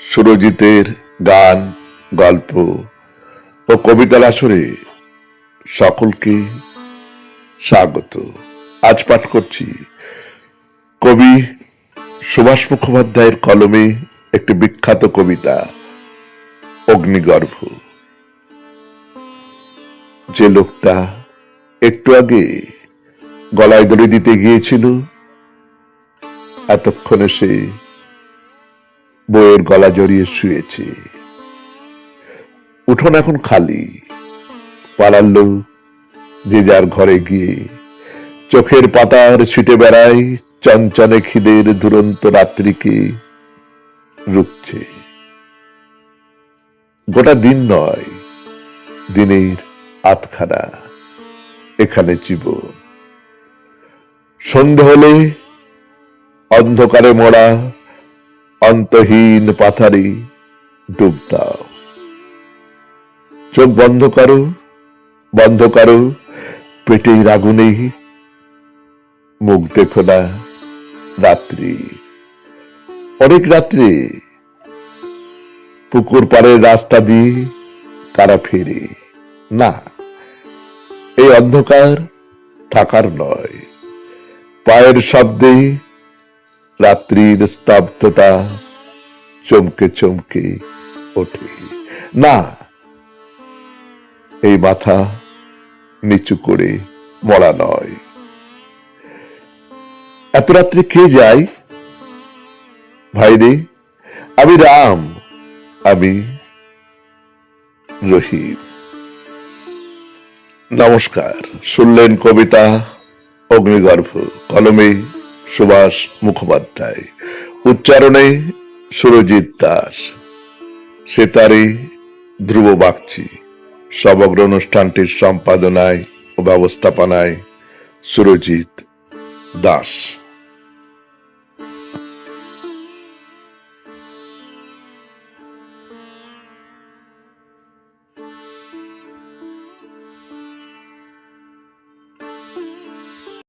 সুরজিতের গান, গল্প ও কবিতার আসরে সকলকে স্বাগত। আজ পাঠ করছি কবি সুভাষ মুখোপাধ্যায়ের কলমে একটি বিখ্যাত কবিতা অগ্নিগর্ভ। যে লোকটা একটু আগে গলায় দড়ি দিতে গিয়েছিল, এতক্ষণে সে বইয়ের গলা জড়িয়ে শুয়েছে। উঠোন এখন খালি, পাড়ার লোক যে যার ঘরে গিয়ে চোখের পাতার ছিটে বেড়ায় চঞ্চনে খিদের দুরন্ত রাত্রিকে রুখছে। গোটা দিন নয়, দিনের আধখানা এখানে জীবন। সন্ধে হলে অন্ধকারে মোড়া অন্তহীন পাথারে ডুব দাও। চোখ বন্ধ করো, বন্ধ করো পেটের আগুনে। মুখ দেখো না রাত্রি। অনেক রাত্রে পুকুর পাড়ের রাস্তা দিয়ে কারা ফেরে না, এই অন্ধকার থাকার নয়। পায়ের শব্দে রাত্রির স্তব্ধতা চমকে চমকে ওঠে না, এই মাথা নিচু করে মরা নয়। এত রাত্রে কে যায়? ভাইরে, আমি রাম, আমি রহিম। নমস্কার, শুনলেন কবিতা অগ্নিগর্ভ, কলমে সুভাষ মুখোপাধ্যায়, উচ্চারণে সুরজিৎ দাস, সেতারে ধ্রুব বাগচি। সমগ্র অনুষ্ঠানটির সম্পাদনায় ও ব্যবস্থাপনায় সুরজিৎ দাস।